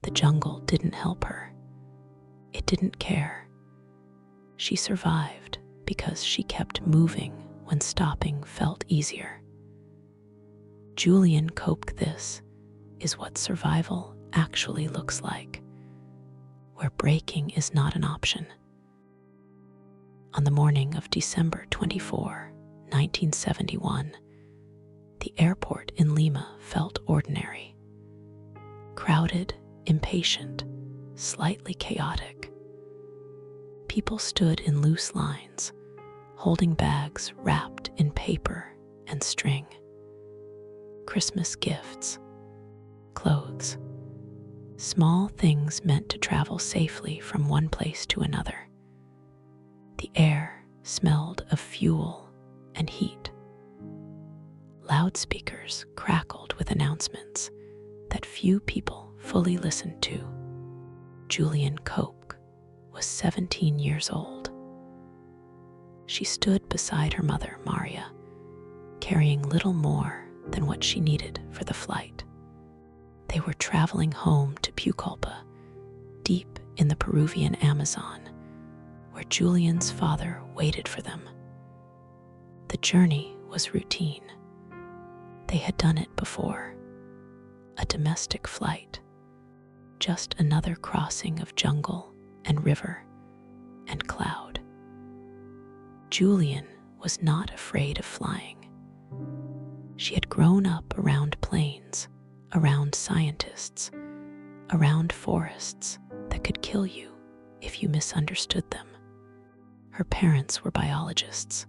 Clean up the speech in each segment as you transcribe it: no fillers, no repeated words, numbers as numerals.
The jungle didn't help her. It didn't care. She survived because she kept moving when stopping felt easier. Julian coped. This is what survival actually looks like, where breaking is not an option. On the morning of December 24, 1971, the airport in Lima felt ordinary. Crowded, impatient, slightly chaotic. People stood in loose lines, holding bags wrapped in paper and string. Christmas gifts, clothes, small things meant to travel safely from one place to another. The air smelled of fuel and heat. Loudspeakers crackled with announcements that few people fully listened to. Julian Koch was 17 years old. She stood beside her mother, Maria, carrying little more than what she needed for the flight. They were traveling home to Pucallpa, deep in the Peruvian Amazon, where Julian's father waited for them. The journey was routine. They had done it before. A domestic flight, just another crossing of jungle and river and cloud. Julian was not afraid of flying. She had grown up around planes, around scientists, around forests that could kill you if you misunderstood them. Her parents were biologists.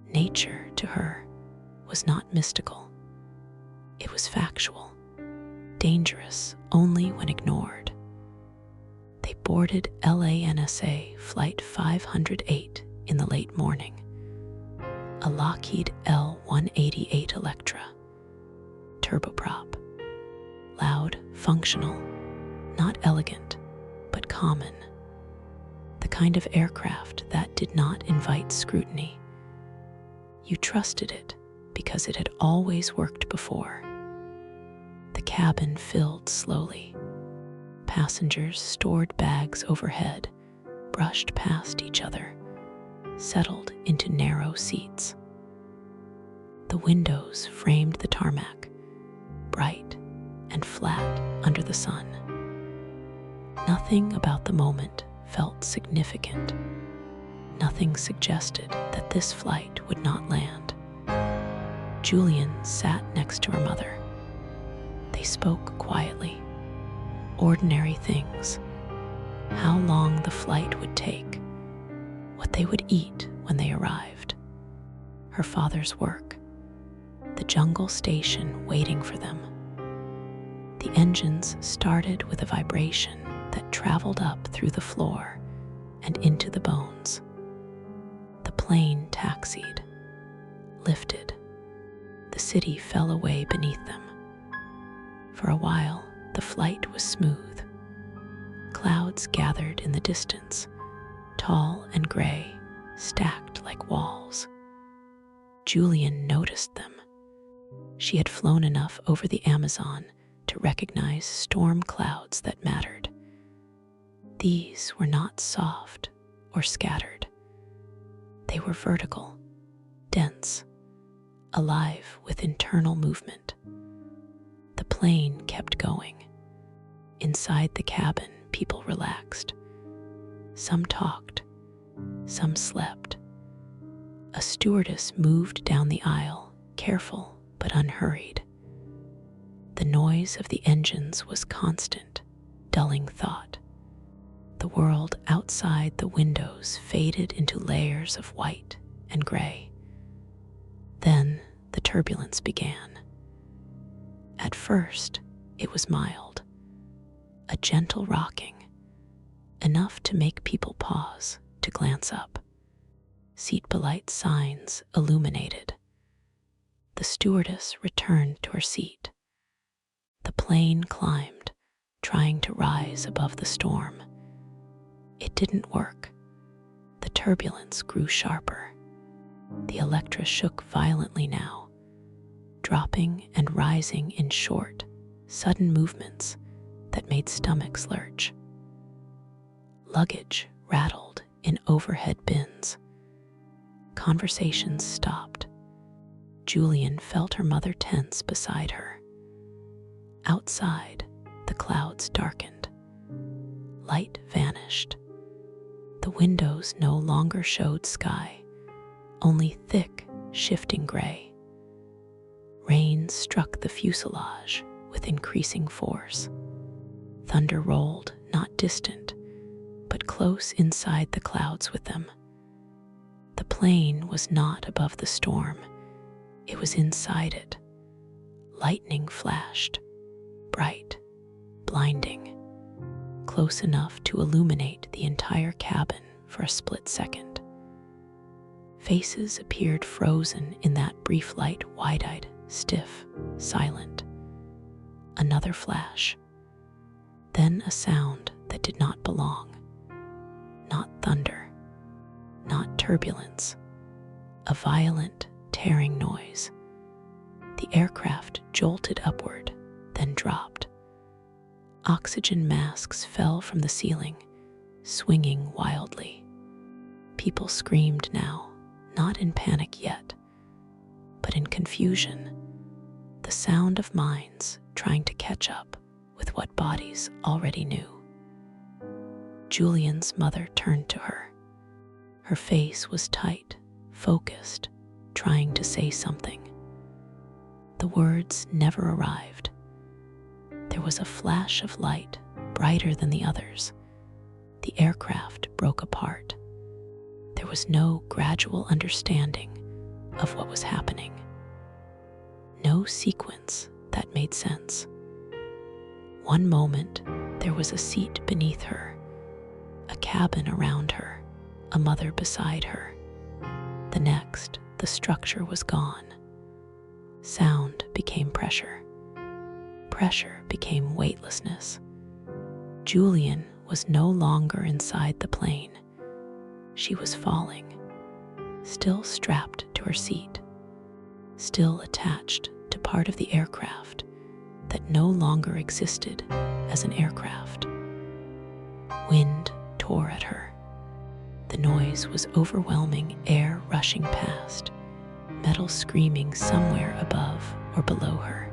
Nature, to her, was not mystical. It was factual, dangerous only when ignored. They boarded LANSA Flight 508 in the late morning, a Lockheed L-188 Electra, turboprop, loud, functional, not elegant, but common. The kind of aircraft that did not invite scrutiny. You trusted it because it had always worked before. The cabin filled slowly. Passengers stored bags overhead, brushed past each other, settled into narrow seats. The windows framed the tarmac, bright and flat under the sun. Nothing about the moment felt significant. Nothing suggested that this flight would not land. Julian sat next to her mother. They spoke quietly. Ordinary things. How long the flight would take. What they would eat when they arrived. Her father's work. The jungle station waiting for them. The engines started with a vibration that traveled up through the floor and into the bones. The plane taxied, lifted. The city fell away beneath them. For a while, the flight was smooth. Clouds gathered in the distance, tall and gray, stacked like walls. Julian noticed them. She had flown enough over the Amazon to recognize storm clouds that mattered. These were not soft or scattered. They were vertical, dense, alive with internal movement. The plane kept going. Inside the cabin, people relaxed. Some talked, some slept. A stewardess moved down the aisle, careful but unhurried. The noise of the engines was constant, dulling thought. The world outside the windows faded into layers of white and gray. Then the turbulence began. At first, it was mild, a gentle rocking, enough to make people pause to glance up. Seat-belite signs illuminated. The stewardess returned to her seat. The plane climbed, trying to rise above the storm. It didn't work. The turbulence grew sharper. The Electra shook violently now, dropping and rising in short, sudden movements that made stomachs lurch. Luggage rattled in overhead bins. Conversations stopped. Julian felt her mother tense beside her. Outside, the clouds darkened. Light vanished. The windows no longer showed sky, only thick, shifting gray. Rain struck the fuselage with increasing force. Thunder rolled, not distant, but close inside the clouds with them. The plane was not above the storm, it was inside it. Lightning flashed, bright, blinding, close enough to illuminate the entire cabin for a split second. Faces appeared frozen in that brief light, wide-eyed, stiff, silent. Another flash. Then a sound that did not belong. Not thunder, not turbulence. A violent, tearing noise. The aircraft jolted upward, then dropped. Oxygen masks fell from the ceiling, swinging wildly. People screamed now, not in panic yet, but in confusion, the sound of minds trying to catch up with what bodies already knew. Julian's mother turned to her. Her face was tight, focused, trying to say something. The words never arrived. There was a flash of light, brighter than the others. The aircraft broke apart. There was no gradual understanding of what was happening. No sequence that made sense. One moment, there was a seat beneath her, a cabin around her, a mother beside her. The next, the structure was gone. Sound became pressure. Pressure became weightlessness. Julian was no longer inside the plane. She was falling, still strapped to her seat, still attached to part of the aircraft that no longer existed as an aircraft. Wind tore at her. The noise was overwhelming, air rushing past, metal screaming somewhere above or below her,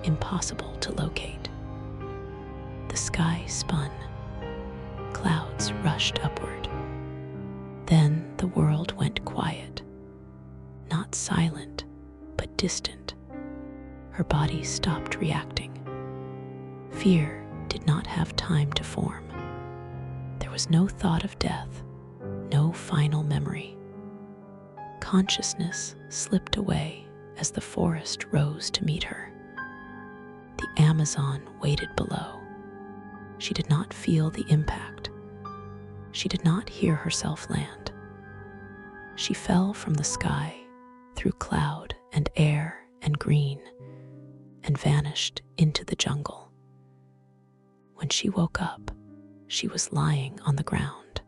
impossible to locate. The sky spun. Clouds rushed upward. Then the world went quiet. Not silent, but distant. Her body stopped reacting. Fear did not have time to form. There was no thought of death, no final memory. Consciousness slipped away as the forest rose to meet her. The Amazon waited below. She did not feel the impact. She did not hear herself land. She fell from the sky, through cloud and air and green, and vanished into the jungle. When she woke up, she was lying on the ground.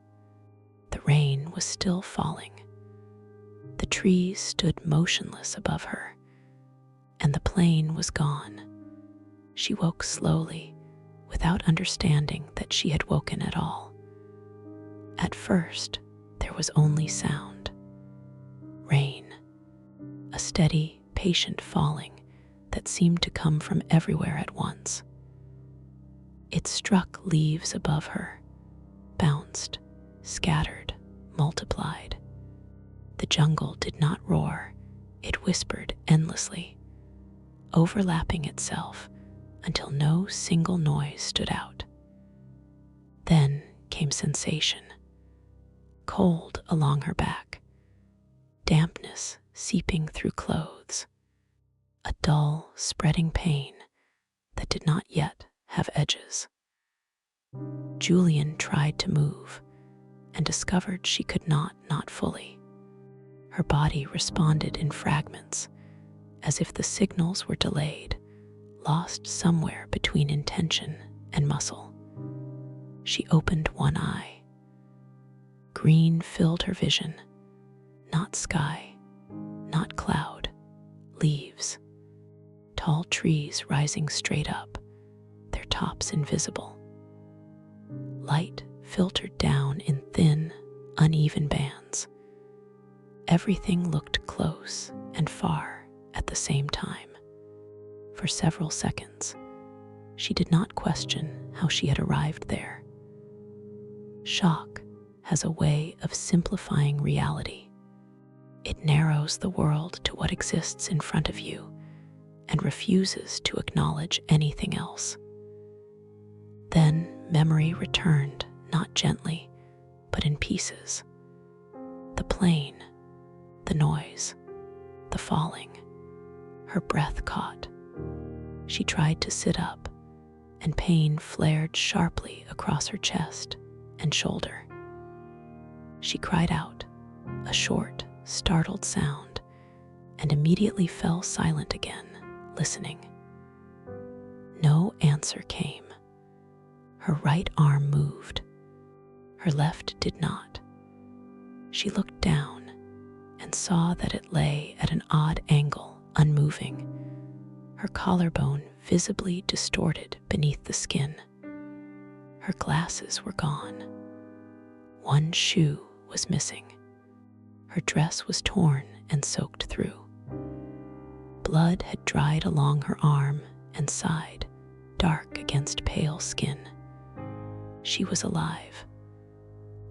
The rain was still falling. The trees stood motionless above her, and the plane was gone. She woke slowly, without understanding that she had woken at all. At first, there was only sound. Rain, a steady, patient falling that seemed to come from everywhere at once. It struck leaves above her, bounced, scattered, multiplied. The jungle did not roar, it whispered endlessly, overlapping itself until no single noise stood out. Then came sensation. Cold along her back, dampness seeping through clothes, a dull, spreading pain that did not yet have edges. Julian tried to move and discovered she could not fully. Her body responded in fragments, as if the signals were delayed, lost somewhere between intention and muscle. She opened one eye. Green filled her vision, not sky, not cloud, leaves. Tall trees rising straight up, their tops invisible. Light filtered down in thin, uneven bands. Everything looked close and far at the same time. For several seconds, she did not question how she had arrived there. Shock has a way of simplifying reality. It narrows the world to what exists in front of you and refuses to acknowledge anything else. Then memory returned, not gently, but in pieces. The plane, the noise, the falling. Her breath caught. She tried to sit up, and pain flared sharply across her chest and shoulder. She cried out, a short, startled sound, and immediately fell silent again, listening. No answer came. Her right arm moved. Her left did not. She looked down and saw that it lay at an odd angle, unmoving, her collarbone visibly distorted beneath the skin. Her glasses were gone. One shoe was missing. Her dress was torn and soaked through. Blood had dried along her arm and side, dark against pale skin. She was alive.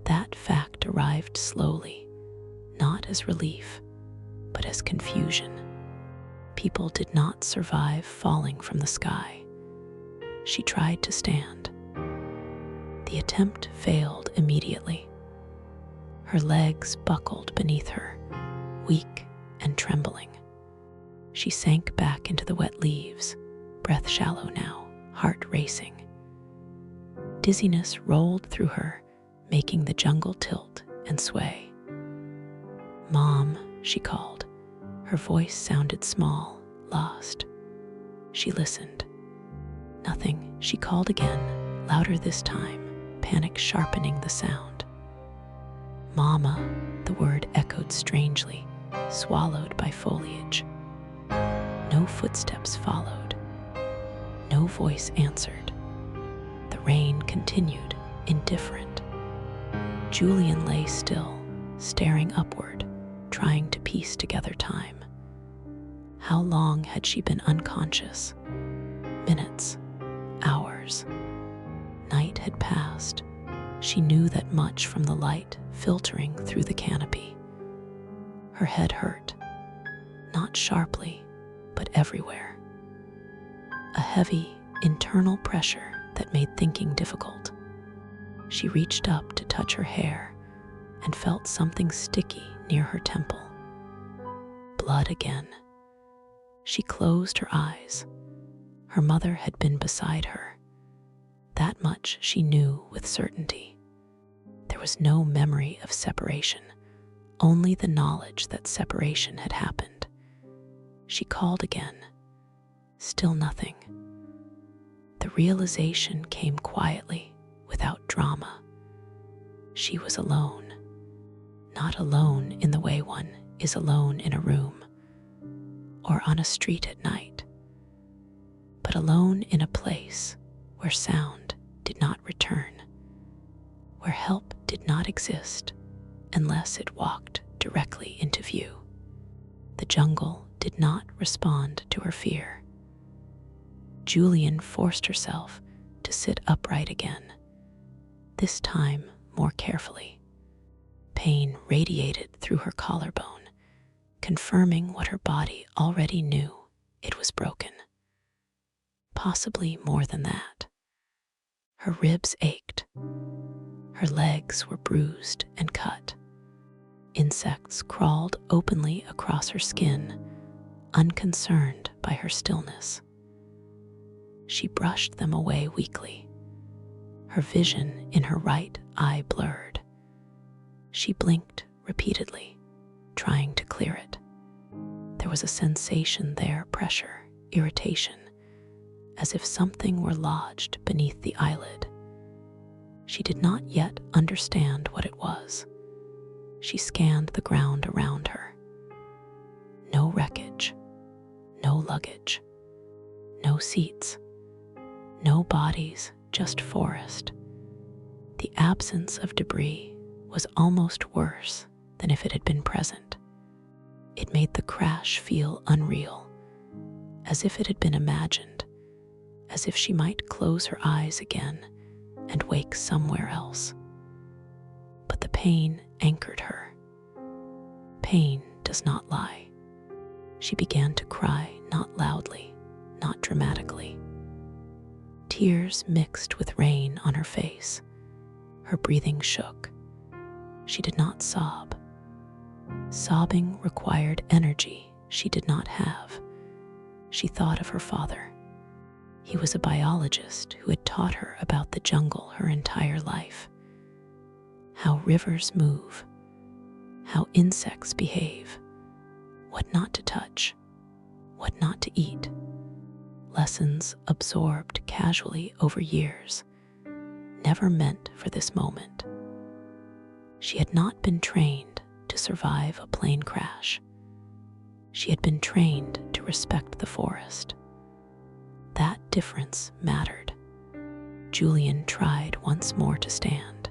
That fact arrived slowly, not as relief, but as confusion. People did not survive falling from the sky. She tried to stand. The attempt failed immediately. Her legs buckled beneath her, weak and trembling. She sank back into the wet leaves, breath shallow now, heart racing. Dizziness rolled through her, making the jungle tilt and sway. "Mom," she called. Her voice sounded small, lost. She listened. Nothing. She called again, louder this time, panic sharpening the sound. "Mama," the word echoed strangely, swallowed by foliage. No footsteps followed. No voice answered. The rain continued, indifferent. Julian lay still, staring upward, trying to piece together time. How long had she been unconscious? Minutes, hours. Night had passed. She knew that much from the light filtering through the canopy. Her head hurt, not sharply, but everywhere. A heavy, internal pressure that made thinking difficult. She reached up to touch her hair and felt something sticky near her temple. Blood again. She closed her eyes. Her mother had been beside her. That much she knew with certainty. There was no memory of separation, only the knowledge that separation had happened. She called again. Still nothing. The realization came quietly, without drama. She was alone. Not alone in the way one is alone in a room or on a street at night, but alone in a place where sound did not return, where help did not exist unless it walked directly into view. The jungle did not respond to her fear. Julian forced herself to sit upright again, this time more carefully. Pain radiated through her collarbone, confirming what her body already knew: it was broken. Possibly more than that. Her ribs ached. Her legs were bruised and cut. Insects crawled openly across her skin, unconcerned by her stillness. She brushed them away weakly. Her vision in her right eye blurred. She blinked repeatedly, trying to clear it. There was a sensation there, pressure, irritation, as if something were lodged beneath the eyelid. She did not yet understand what it was. She scanned the ground around her. No wreckage, no luggage, no seats, No bodies, just forest. The absence of debris was almost worse than if it had been present. It made the crash feel unreal, as if it had been imagined, as if she might close her eyes again and wake somewhere else. But the pain anchored her. Pain does not lie. She began to cry, not loudly, not dramatically. Tears mixed with rain on her face. Her breathing shook. She did not sob. Sobbing required energy she did not have. She thought of her father. He was a biologist who had taught her about the jungle her entire life. How rivers move, how insects behave, what not to touch, what not to eat. Lessons absorbed casually over years, never meant for this moment. She had not been trained to survive a plane crash. She had been trained to respect the forest. That difference mattered. Julian tried once more to stand.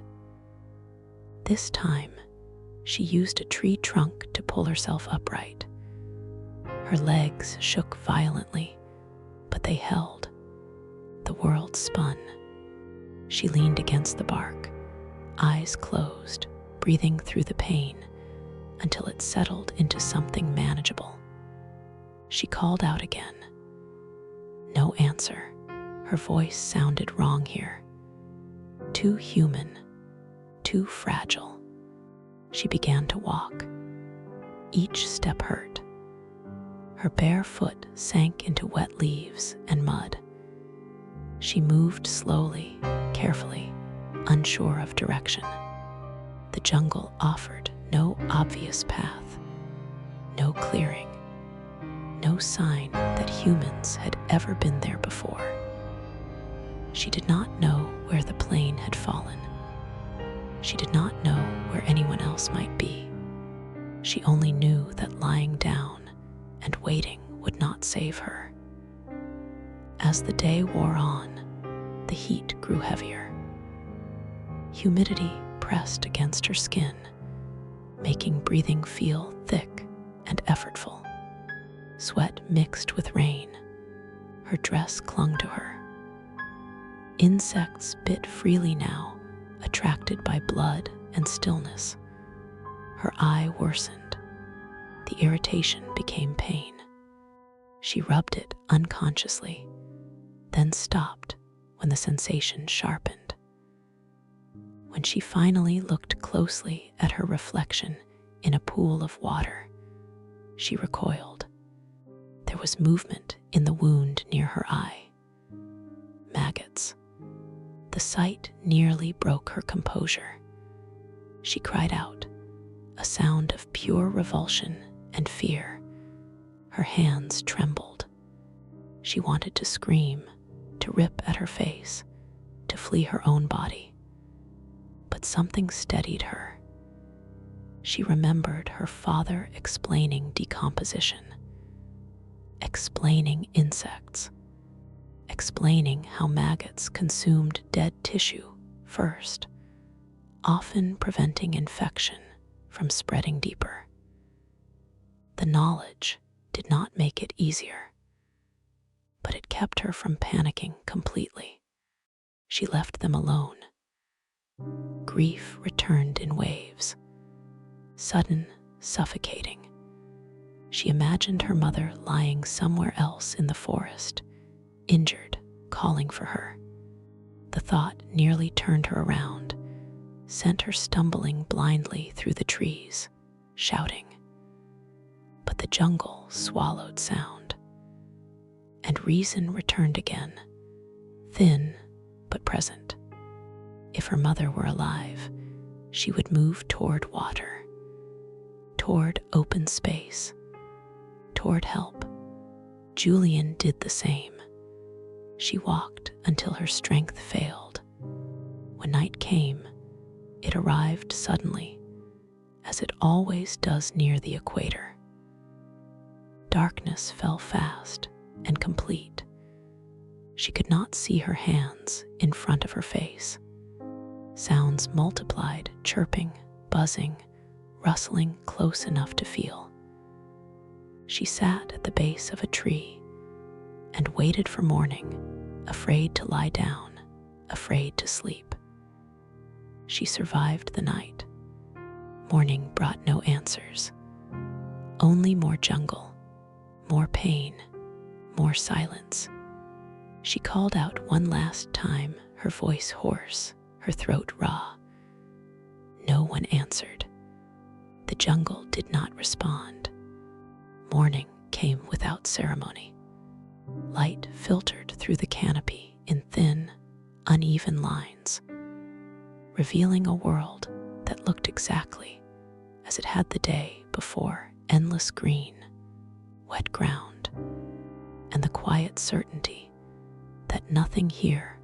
This time, she used a tree trunk to pull herself upright. Her legs shook violently, but they held. The world spun. She leaned against the bark, eyes closed, breathing through the pain until it settled into something manageable. She called out again. No answer. Her voice sounded wrong here. Too human, too fragile. She began to walk. Each step hurt. Her bare foot sank into wet leaves and mud. She moved slowly, carefully, unsure of direction. The jungle offered no obvious path, no clearing, no sign that humans had ever been there before. She did not know where the plane had fallen. She did not know where anyone else might be. She only knew that lying down and waiting would not save her. As the day wore on, the heat grew heavier. Humidity pressed against her skin, making breathing feel thick and effortful. Sweat mixed with rain. Her dress clung to her. Insects bit freely now, attracted by blood and stillness. Her eye worsened. The irritation became pain. She rubbed it unconsciously, then stopped when the sensation sharpened. When she finally looked closely at her reflection in a pool of water, she recoiled. There was movement in the wound near her eye. Maggots. The sight nearly broke her composure. She cried out, a sound of pure revulsion and fear. Her hands trembled. She wanted to scream, to rip at her face, to flee her own body. But something steadied her. She remembered her father explaining decomposition, explaining insects, explaining how maggots consumed dead tissue first, often preventing infection from spreading deeper. The knowledge did not make it easier, but it kept her from panicking completely. She left them alone. Grief returned in waves, sudden, suffocating. She imagined her mother lying somewhere else in the forest, injured, calling for her. The thought nearly turned her around, sent her stumbling blindly through the trees, shouting. But the jungle swallowed sound, and reason returned again, thin but present. If her mother were alive, she would move toward water, toward open space, toward help. Julian did the same. She walked until her strength failed. When night came, it arrived suddenly, as it always does near the equator. Darkness fell fast and complete. She could not see her hands in front of her face. Sounds multiplied, chirping, buzzing, rustling close enough to feel. She sat at the base of a tree and waited for morning, afraid to lie down, afraid to sleep. She survived the night. Morning brought no answers, only more jungle, more pain, more silence. She called out one last time, her voice hoarse, her throat raw. No one answered. The jungle did not respond. Morning came without ceremony. Light filtered through the canopy in thin, uneven lines, revealing a world that looked exactly as it had the day before: endless green, wet ground, and the quiet certainty that nothing here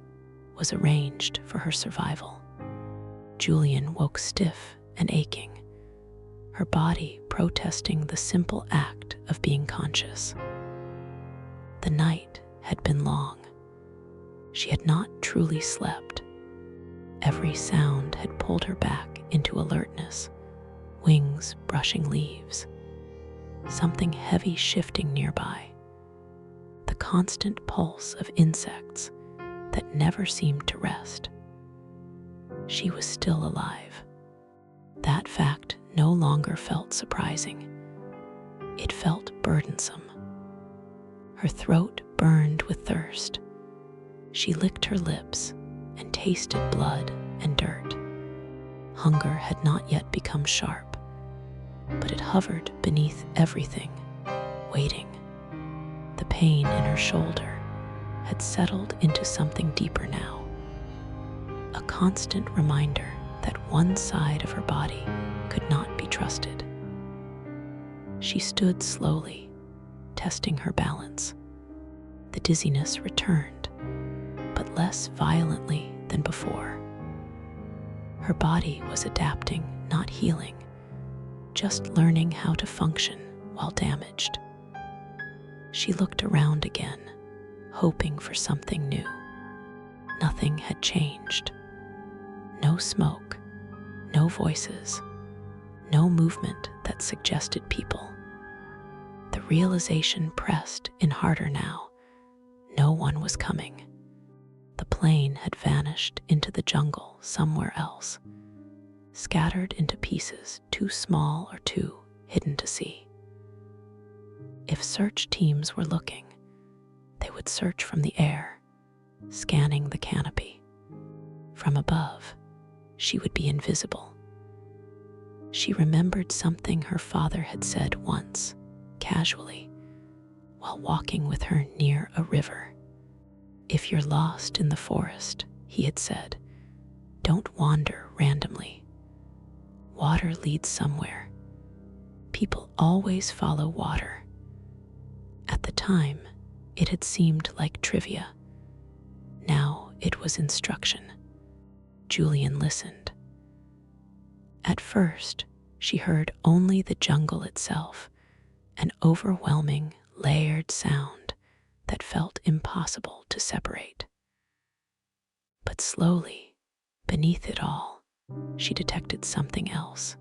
was arranged for her survival. Julian woke stiff and aching, her body protesting the simple act of being conscious. The night had been long. She had not truly slept. Every sound had pulled her back into alertness, wings brushing leaves, something heavy shifting nearby, the constant pulse of insects that never seemed to rest. She was still alive. That fact no longer felt surprising. It felt burdensome. Her throat burned with thirst. She licked her lips and tasted blood and dirt. Hunger had not yet become sharp, but it hovered beneath everything, waiting. The pain in her shoulder had settled into something deeper now, a constant reminder that one side of her body could not be trusted. She stood slowly, testing her balance. The dizziness returned, but less violently than before. Her body was adapting, not healing, just learning how to function while damaged. She looked around again, hoping for something new. Nothing had changed. No smoke, no voices, no movement that suggested people. The realization pressed in harder now. No one was coming. The plane had vanished into the jungle somewhere else, scattered into pieces too small or too hidden to see. If search teams were looking, they would search from the air, scanning the canopy. From above, she would be invisible. She remembered something her father had said once, casually, while walking with her near a river. "If you're lost in the forest," he had said, "don't wander randomly. Water leads somewhere. People always follow water." At the time, it had seemed like trivia. Now it was instruction. Julian listened. At first, she heard only the jungle itself, an overwhelming, layered sound that felt impossible to separate. But slowly, beneath it all, she detected something else.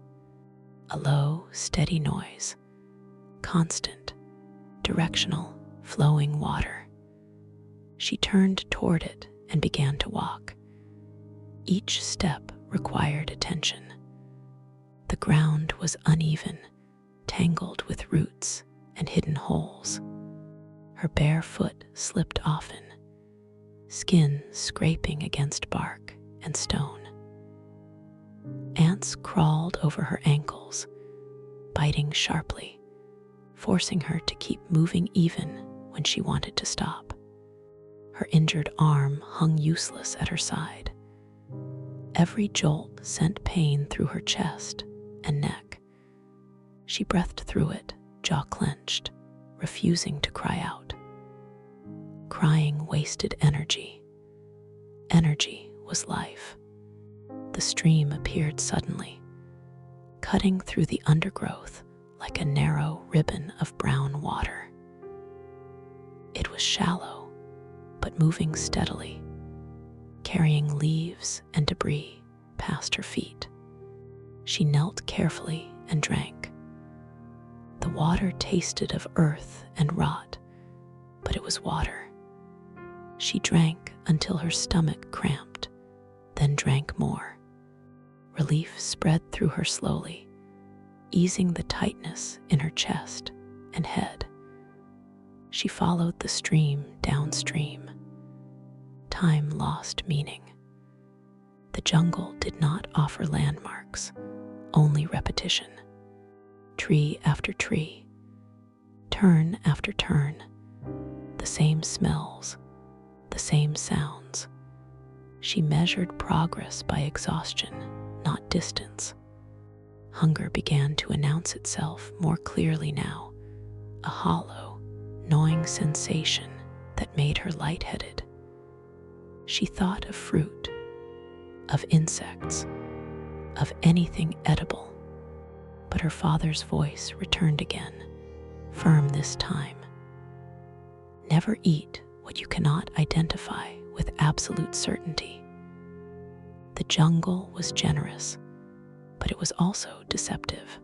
A low, steady noise, constant, directional, flowing water. She turned toward it and began to walk. Each step required attention. The ground was uneven, tangled with roots and hidden holes. Her bare foot slipped often, skin scraping against bark and stone. Ants crawled over her ankles, biting sharply, forcing her to keep moving even when she wanted to stop. Her injured arm hung useless at her side. Every jolt sent pain through her chest and neck. She breathed through it, jaw clenched, refusing to cry out. Crying wasted energy. Energy was life. The stream appeared suddenly, cutting through the undergrowth like a narrow ribbon of brown water. It was shallow, but moving steadily, carrying leaves and debris past her feet. She knelt carefully and drank. The water tasted of earth and rot, but it was water. She drank until her stomach cramped, then drank more. Relief spread through her slowly, easing the tightness in her chest and head. She followed the stream downstream. Time lost meaning. The jungle did not offer landmarks, only repetition. Tree after tree, turn after turn, the same smells, the same sounds. She measured progress by exhaustion, not distance. Hunger began to announce itself more clearly now, a hollow, gnawing sensation that made her lightheaded. She thought of fruit, of insects, of anything edible, but her father's voice returned again, firm this time. Never eat what you cannot identify with absolute certainty. The jungle was generous, but it was also deceptive.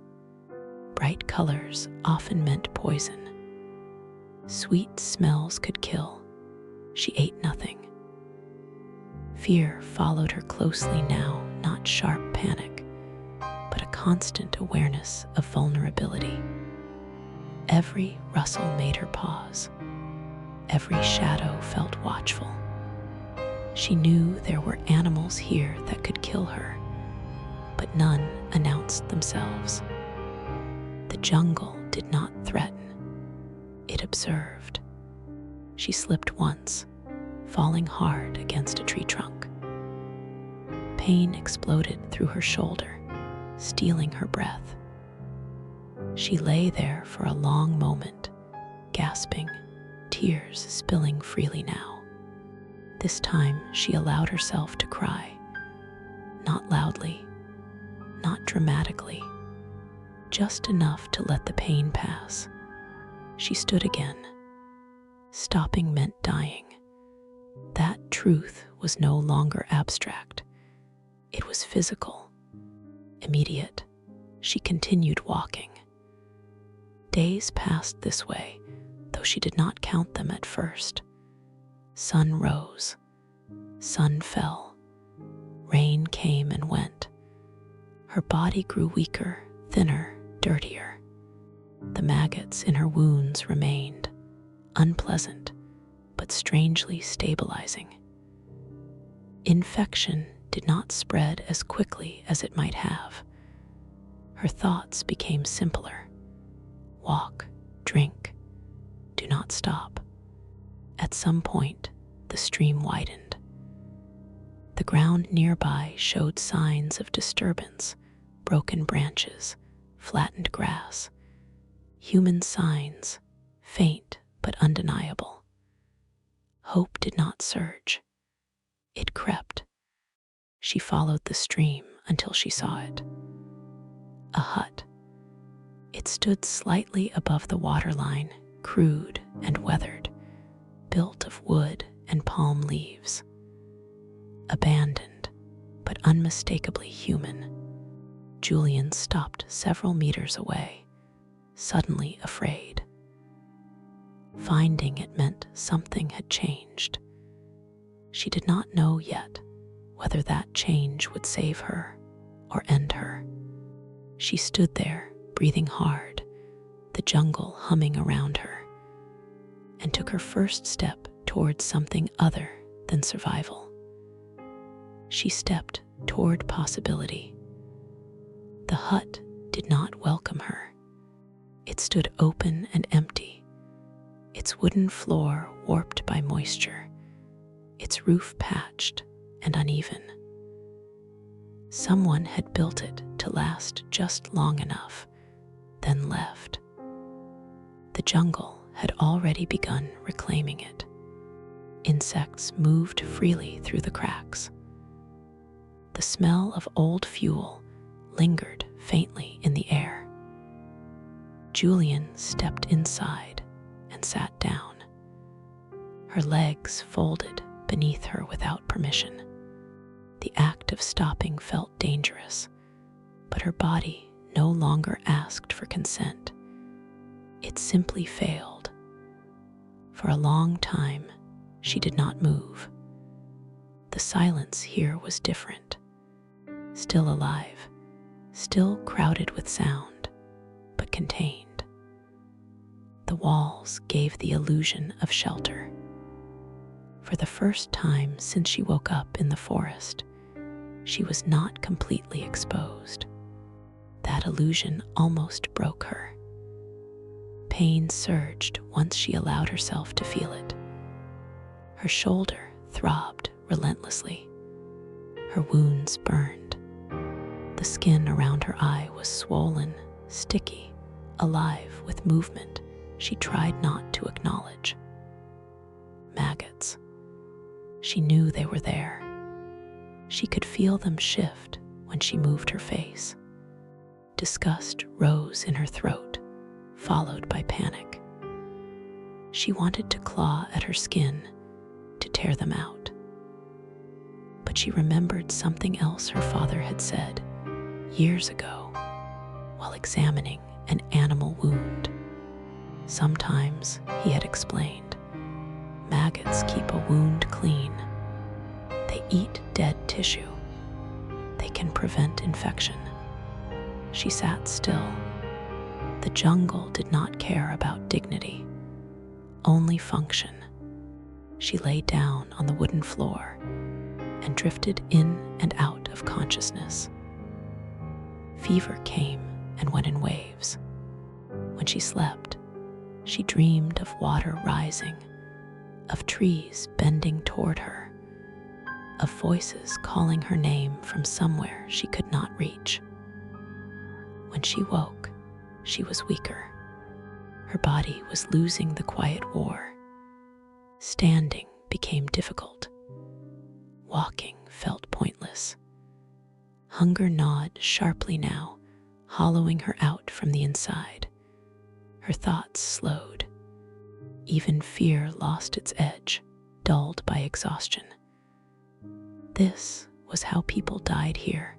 Bright colors often meant poison. Sweet smells could kill. She ate nothing. Fear followed her closely now, not sharp panic, but a constant awareness of vulnerability. Every rustle made her pause. Every shadow felt watchful. She knew there were animals here that could kill her, but none announced themselves. The jungle did not threaten. It observed. She slipped once, falling hard against a tree trunk. Pain exploded through her shoulder, stealing her breath. She lay there for a long moment, gasping, tears spilling freely now. This time she allowed herself to cry, not loudly, not dramatically, just enough to let the pain pass. She stood again. Stopping meant dying. That truth was no longer abstract. It was physical, immediate. She continued walking. Days passed this way, though she did not count them at first. Sun rose, sun fell, rain came and went. Her body grew weaker, thinner, dirtier. The maggots in her wounds remained, unpleasant, but strangely stabilizing. Infection did not spread as quickly as it might have. Her thoughts became simpler. Walk, drink, do not stop. At some point, the stream widened. The ground nearby showed signs of disturbance, broken branches, flattened grass. Human signs, faint but undeniable. Hope did not surge. It crept. She followed the stream until she saw it. A hut. It stood slightly above the waterline, crude and weathered, built of wood and palm leaves. Abandoned, but unmistakably human. Julian stopped several meters away, suddenly afraid. Finding it meant something had changed. She did not know yet whether that change would save her or end her. She stood there, breathing hard, the jungle humming around her, and took her first step towards something other than survival. She stepped toward possibility. The hut did not welcome her. It stood open and empty, its wooden floor warped by moisture, its roof patched and uneven. Someone had built it to last just long enough, then left. The jungle had already begun reclaiming it. Insects moved freely through the cracks. The smell of old fuel lingered faintly in the air. Julian stepped inside and sat down. her legs folded beneath her without permission. The act of stopping felt dangerous, but her body no longer asked for consent. It simply failed. For a long time, she did not move. The silence here was different. Still alive, still crowded with sound, but contained. The walls gave the illusion of shelter. For the first time since she woke up in the forest, she was not completely exposed. That illusion almost broke her. Pain surged once she allowed herself to feel it. Her shoulder throbbed relentlessly. Her wounds burned. The skin around her eye was swollen, sticky, alive with movement she tried not to acknowledge. Maggots. She knew they were there. She could feel them shift when she moved her face. Disgust rose in her throat, followed by panic. She wanted to claw at her skin, to tear them out. But she remembered something else her father had said years ago while examining an animal wound. Sometimes, he had explained, maggots keep a wound clean. They eat dead tissue. They can prevent infection. She sat still. The jungle did not care about dignity, only function. She lay down on the wooden floor and drifted in and out of consciousness. Fever came and went in waves. When she slept, she dreamed of water rising, of trees bending toward her, of voices calling her name from somewhere she could not reach. When she woke, she was weaker. Her body was losing the quiet war. Standing became difficult. Walking felt pointless. Hunger gnawed sharply now, hollowing her out from the inside. Her thoughts slowed. Even fear lost its edge, dulled by exhaustion. This was how people died here.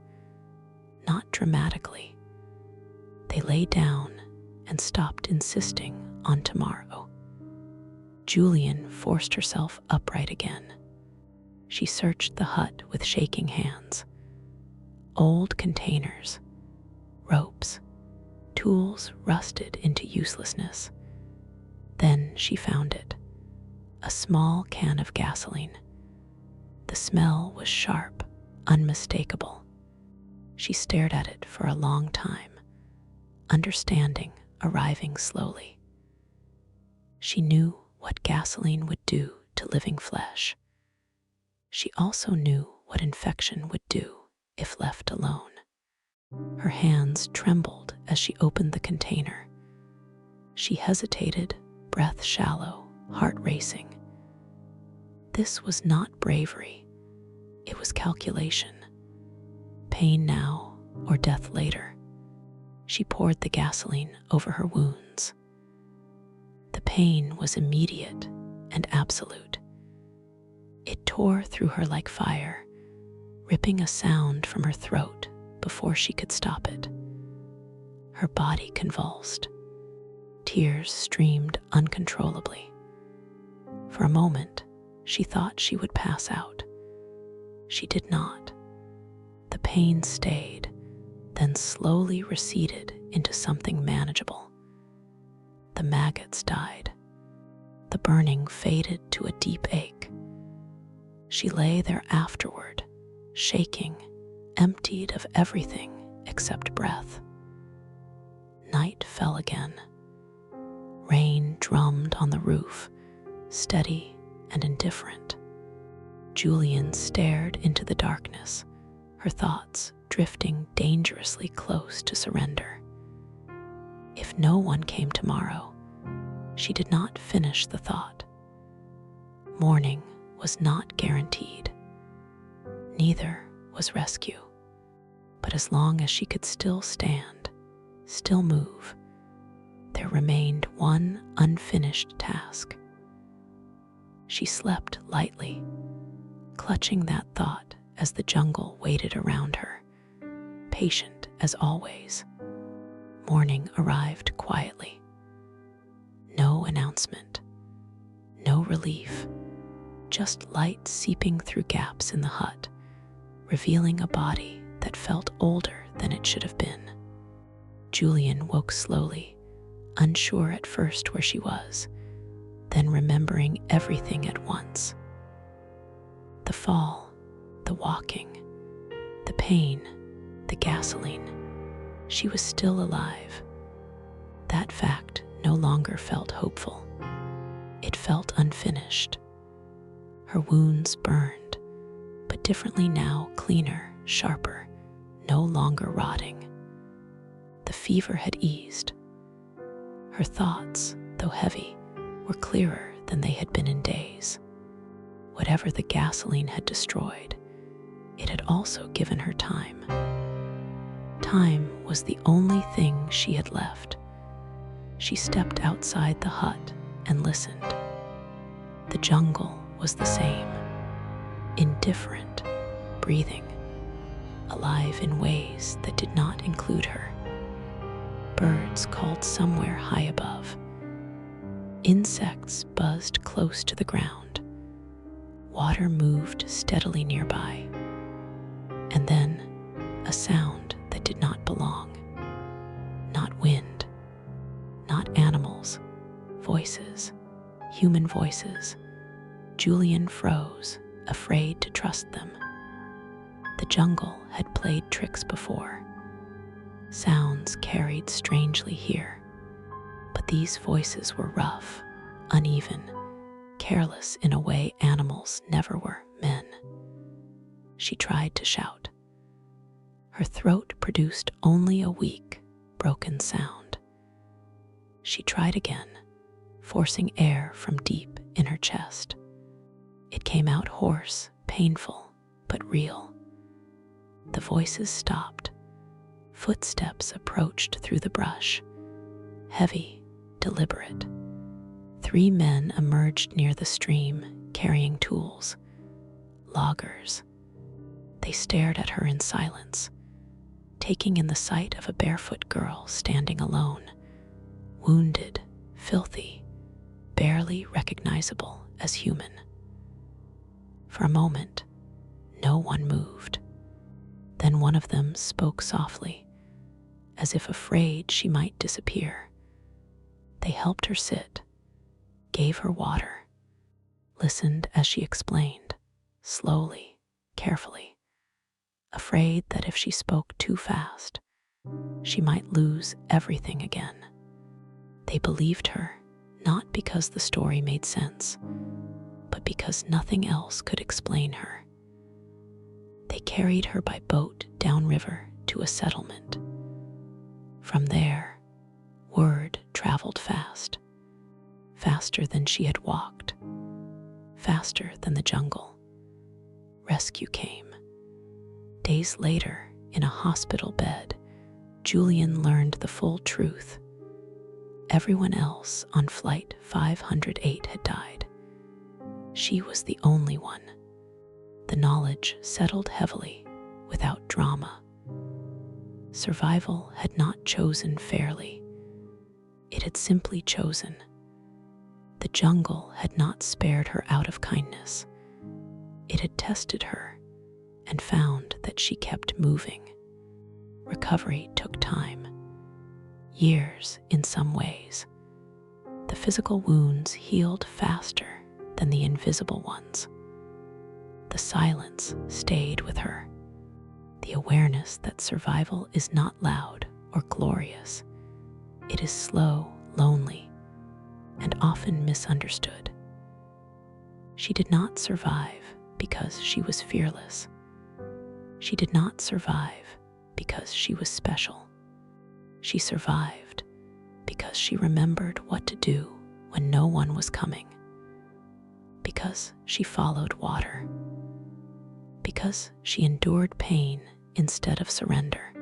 Not dramatically. They lay down and stopped insisting on tomorrow. Julian forced herself upright again. She searched the hut with shaking hands. Old containers, ropes, tools rusted into uselessness. Then she found it, a small can of gasoline. The smell was sharp, unmistakable. She stared at it for a long time, understanding arriving slowly. She knew what gasoline would do to living flesh. She also knew what infection would do if left alone. Her hands trembled as she opened the container. She hesitated, breath shallow, heart racing. This was not bravery. It was calculation. Pain now or death later. She poured the gasoline over her wounds. The pain was immediate and absolute. It tore through her like fire, ripping a sound from her throat before she could stop it. Her body convulsed. Tears streamed uncontrollably. For a moment, she thought she would pass out. She did not. The pain stayed, then slowly receded into something manageable. The maggots died. The burning faded to a deep ache. She lay there afterward, shaking, emptied of everything except breath. Night fell again. Rain drummed on the roof, steady and indifferent. Julian stared into the darkness, her thoughts drifting dangerously close to surrender. If no one came tomorrow, she did not finish the thought. Morning was not guaranteed. Neither was rescue. But as long as she could still stand, still move, there remained one unfinished task. She slept lightly, clutching that thought as the jungle waited around her, patient as always. Morning arrived quietly. No announcement, no relief, just light seeping through gaps in the hut, revealing a body that felt older than it should have been. Julian woke slowly, unsure at first where she was, then remembering everything at once. The fall, the walking, the pain, the gasoline. She was still alive. That fact no longer felt hopeful. It felt unfinished. Her wounds burned, but differently now, cleaner, sharper, no longer rotting. The fever had eased. Her thoughts, though heavy, were clearer than they had been in days. Whatever the gasoline had destroyed, it had also given her time. Time was the only thing she had left. She stepped outside the hut and listened. The jungle was the same, indifferent, breathing, alive in ways that did not include her. Birds called somewhere high above. Insects buzzed close to the ground. Water moved steadily nearby. And then a sound that did not belong. Not wind, not animals, voices, human voices. Julian froze, afraid to trust them. The jungle had played tricks before. Sounds carried strangely here, but these voices were rough, uneven, careless in a way animals never were, men. She tried to shout. Her throat produced only a weak, broken sound. She tried again, forcing air from deep in her chest. It came out hoarse, painful, but real. The voices stopped. Footsteps approached through the brush, heavy, deliberate. 3 men emerged near the stream, carrying tools, loggers. They stared at her in silence, taking in the sight of a barefoot girl standing alone, wounded, filthy, barely recognizable as human. For a moment, no one moved. Then one of them spoke softly, as if afraid she might disappear. They helped her sit, gave her water, listened as she explained, slowly, carefully, afraid that if she spoke too fast, she might lose everything again. They believed her, not because the story made sense, but because nothing else could explain her. They carried her by boat downriver to a settlement. From there, word traveled fast, faster than she had walked, faster than the jungle. Rescue came. Days later, in a hospital bed, Julian learned the full truth. Everyone else on Flight 508 had died. She was the only one. The knowledge settled heavily, without drama. Survival had not chosen fairly. It had simply chosen. The jungle had not spared her out of kindness. It had tested her and found that she kept moving. Recovery took time, years in some ways. The physical wounds healed faster than the invisible ones. The silence stayed with her. The awareness that survival is not loud or glorious. It is slow, lonely, and often misunderstood. She did not survive because she was fearless. She did not survive because she was special. She survived because she remembered what to do when no one was coming. Because she followed water. Because she endured pain instead of surrender.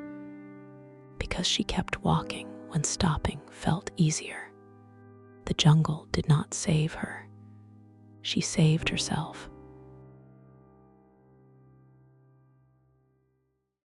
Because she kept walking when stopping felt easier. The jungle did not save her. she saved herself